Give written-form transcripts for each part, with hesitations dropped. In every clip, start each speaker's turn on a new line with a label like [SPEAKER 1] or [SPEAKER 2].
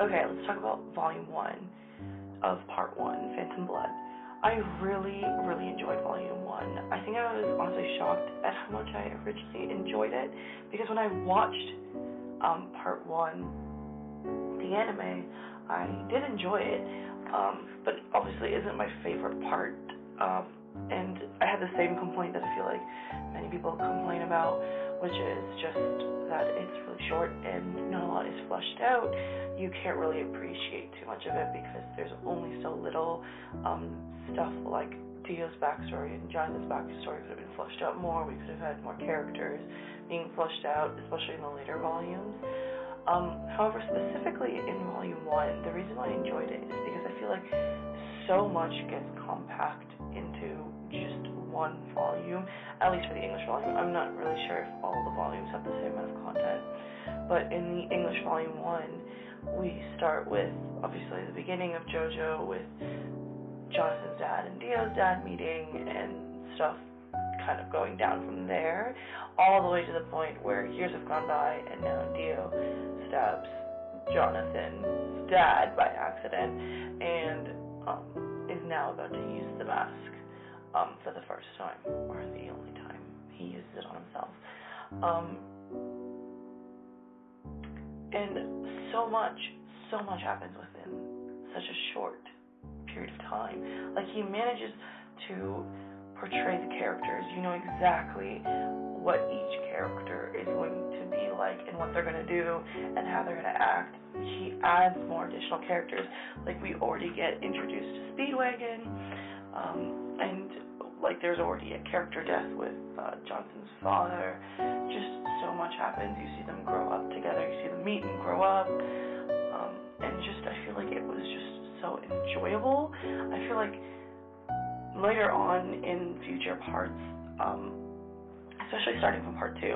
[SPEAKER 1] Okay, let's talk about Volume 1 of Part 1, Phantom Blood. I really, really enjoyed Volume 1. I think I was honestly shocked at how much I originally enjoyed it, because when I watched Part 1, the anime, I did enjoy it, but obviously isn't my favorite part, and I had the same complaint that I feel like many people complain about, which is just that it's really short and not a lot is fleshed out. You can't really appreciate too much of it because there's only so little stuff like Dio's backstory and Jonathan's backstory could have been fleshed out more. We could have had more characters being fleshed out, especially in the later volumes. However, specifically in Volume 1, the reason why I enjoyed it is because I feel like so much gets compact into just one volume, at least for the English volume. I'm not really sure if all the volumes have the same amount of content, but in the English Volume 1, we start with, obviously, the beginning of JoJo with Jonathan's dad and Dio's dad meeting and stuff kind of going down from there, all the way to the point where years have gone by and now Dio stabs Jonathan's dad by accident and is now about to use the mask for the first time, or the only time he uses it on himself. And so much happens within such a short period of time. Like, he manages to portray the characters. You know exactly what each character is going to be like and what they're going to do and how they're going to act. He adds more additional characters. Like, we already get introduced to Speedwagon, and like there's already a character death with Johnson's father. Just so much happens. You see them grow up together. You see them meet and grow up, and just I feel like it was just so enjoyable. I feel like later on in future parts, especially starting from Part 2,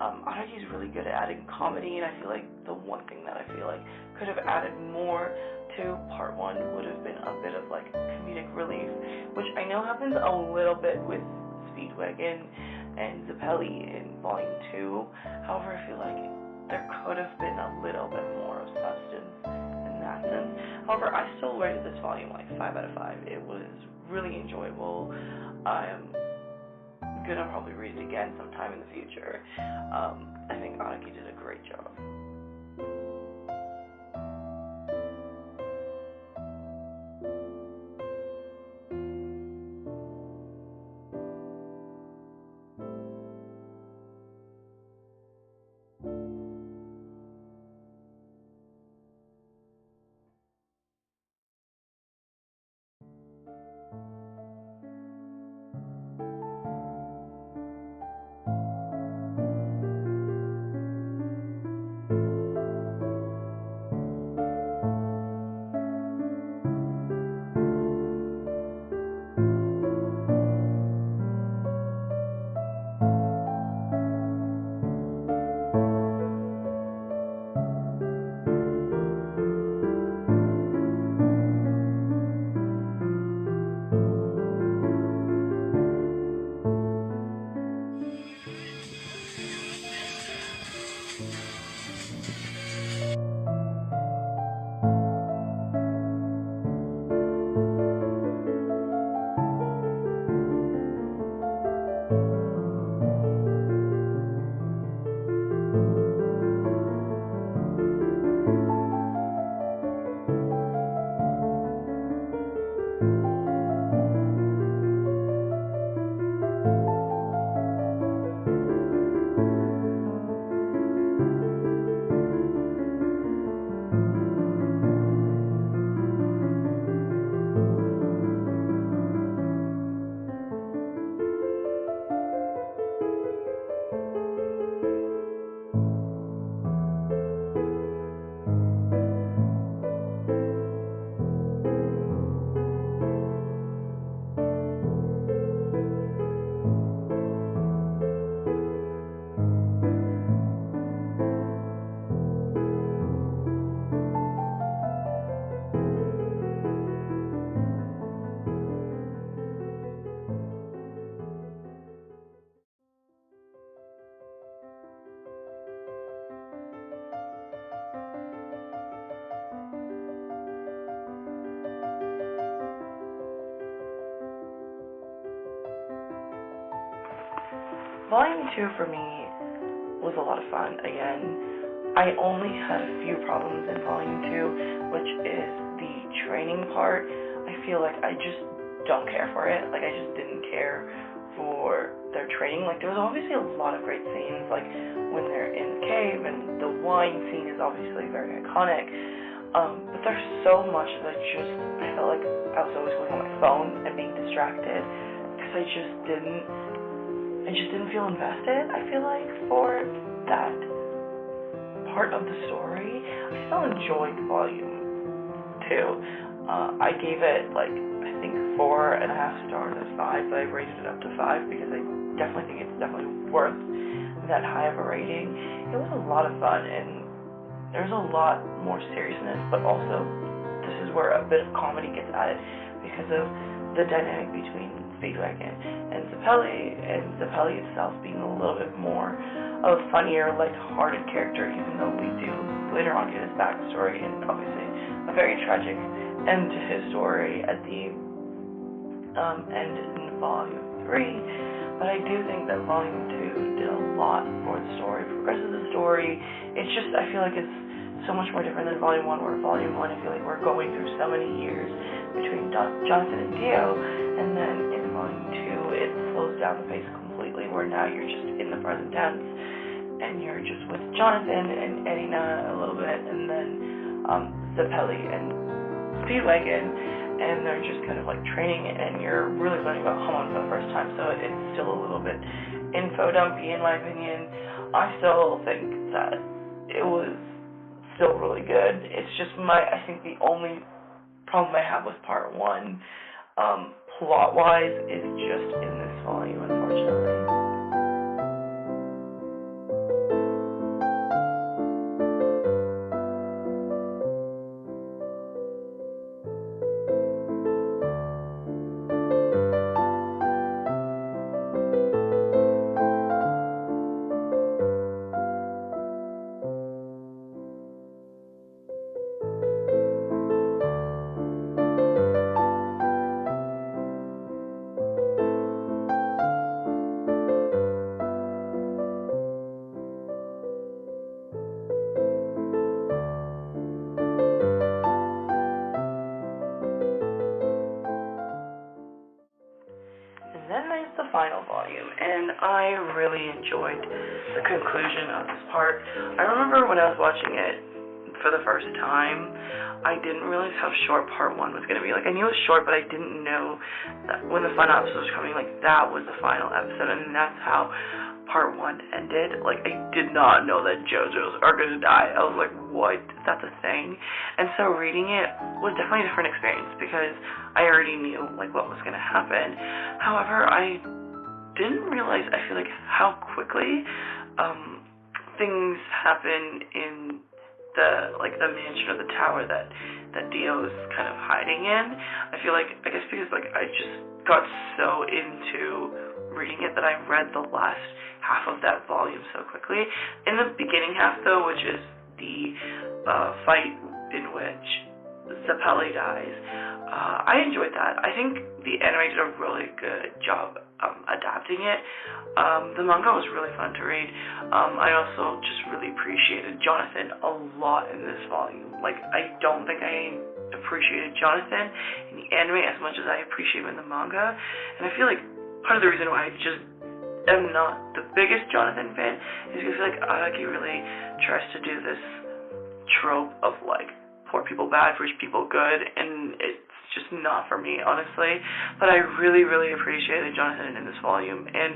[SPEAKER 1] Araki's really good at adding comedy, and I feel like the one thing that I feel like could have added more to Part 1 would have been a bit of like comedic relief, which I know happens a little bit with Speedwagon and Zappelli in Volume 2. However, I feel like there could have been a little bit more of substance in that sense. However, I still rated this volume like 5 out of 5. It was really enjoyable. I'm gonna probably read it again sometime in the future. I think Araki did a great job. Volume 2 for me was a lot of fun. Again, I only had a few problems in Volume 2, which is the training part. I feel like I just don't care for it. Like, I just didn't care for their training. Like, there was obviously a lot of great scenes, like when they're in the cave, and the wine scene is obviously very iconic. But there's so much that I felt like I was always looking on my phone and being distracted because I just didn't feel invested. I feel like for that part of the story, I still enjoyed Volume 2. I gave it like, I think 4.5 stars out of 5, but I rated it up to 5 because I definitely think it's definitely worth that high of a rating. It was a lot of fun, and there's a lot more seriousness, but also this is where a bit of comedy gets added because of the dynamic between Speedwagon and Zeppeli, and Zeppeli itself being a little bit more of a funnier, light-hearted character, even though we do later on get his backstory and obviously a very tragic end to his story at the end in Volume 3. But I do think that Volume 2 did a lot for the story. For the rest of the story, it's just, I feel like it's so much more different than Volume 1, where Volume 1, I feel like we're going through so many years between Jonathan and Dio, and then in Volume 2, it slows down the pace completely, where now you're just in the present tense, and you're just with Jonathan and Edina a little bit, and then Zeppeli and Speedwagon, and they're just kind of like training, and you're really learning about Hamon for the first time, so it's still a little bit info dumpy in my opinion. I still think that it was still really good. It's just I think the only problem I have with Part 1, plot-wise, is just in this volume, unfortunately. Then there's the final volume, and I really enjoyed the conclusion of this part. I remember when I was watching it for the first time, I didn't realize how short Part 1 was going to be. Like, I knew it was short, but I didn't know that when the final episode was coming, like, that was the final episode, and that's how Part 1 ended. Like, I did not know that JoJos are going to die. I was like, what? That's a thing? And so reading it was definitely a different experience because I already knew, like, what was going to happen. However, I didn't realize, I feel like, how quickly things happen in the mansion or the tower that Dio is kind of hiding in. I feel like, I guess because, like, I just got so into reading it that I read the last half of that volume so quickly. In the beginning half, though, which is the fight in which Zeppeli dies, I enjoyed that. I think the anime did a really good job adapting it. The manga was really fun to read. I also just really appreciated Jonathan a lot in this volume. Like, I don't think I appreciated Jonathan in the anime as much as I appreciate him in the manga. And I feel like part of the reason why I just am not the biggest Jonathan fan is because, like, Araki really tries to do this trope of, like, poor people bad, rich people good, and it's just not for me, honestly. But I really, really appreciated Jonathan in this volume, and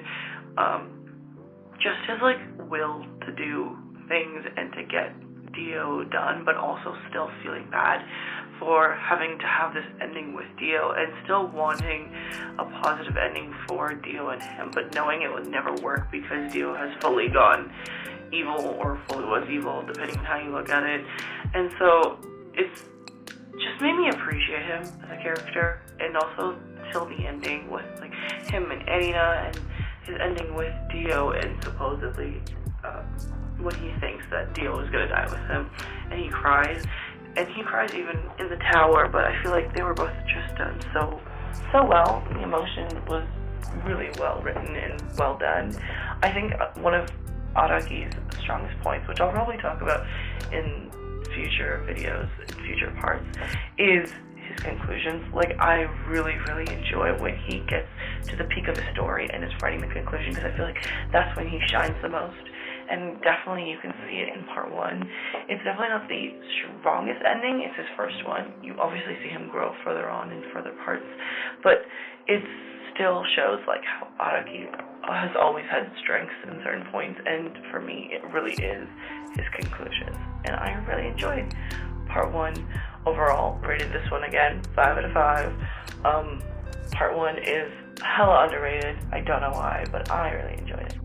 [SPEAKER 1] just his, like, will to do things and to get Dio done, but also still feeling bad for having to have this ending with Dio and still wanting a positive ending for Dio and him, but knowing it would never work because Dio has fully gone evil or fully was evil, depending on how you look at it. And so it's just made me appreciate him as a character, and also till the ending with, like, him and Edina, and his ending with Dio, and supposedly when he thinks that Dio is gonna die with him, and he cries even in the tower. But I feel like they were both just done so well. The emotion was really well written and well done. I think one of Araki's strongest points, which I'll probably talk about in future videos, in future parts, is his conclusions. Like, I really, really enjoy when he gets to the peak of a story and is writing the conclusion, because I feel like that's when he shines the most. And definitely you can see it in part one. It's definitely not the strongest ending. It's his first one. You obviously see him grow further on in further parts, but it still shows like how Araki has always had strengths in certain points, and for me it really is his conclusions. And I really enjoyed part one. Overall, rated this one again 5 out of 5. Part one is hella underrated. I don't know why, but I really enjoyed it.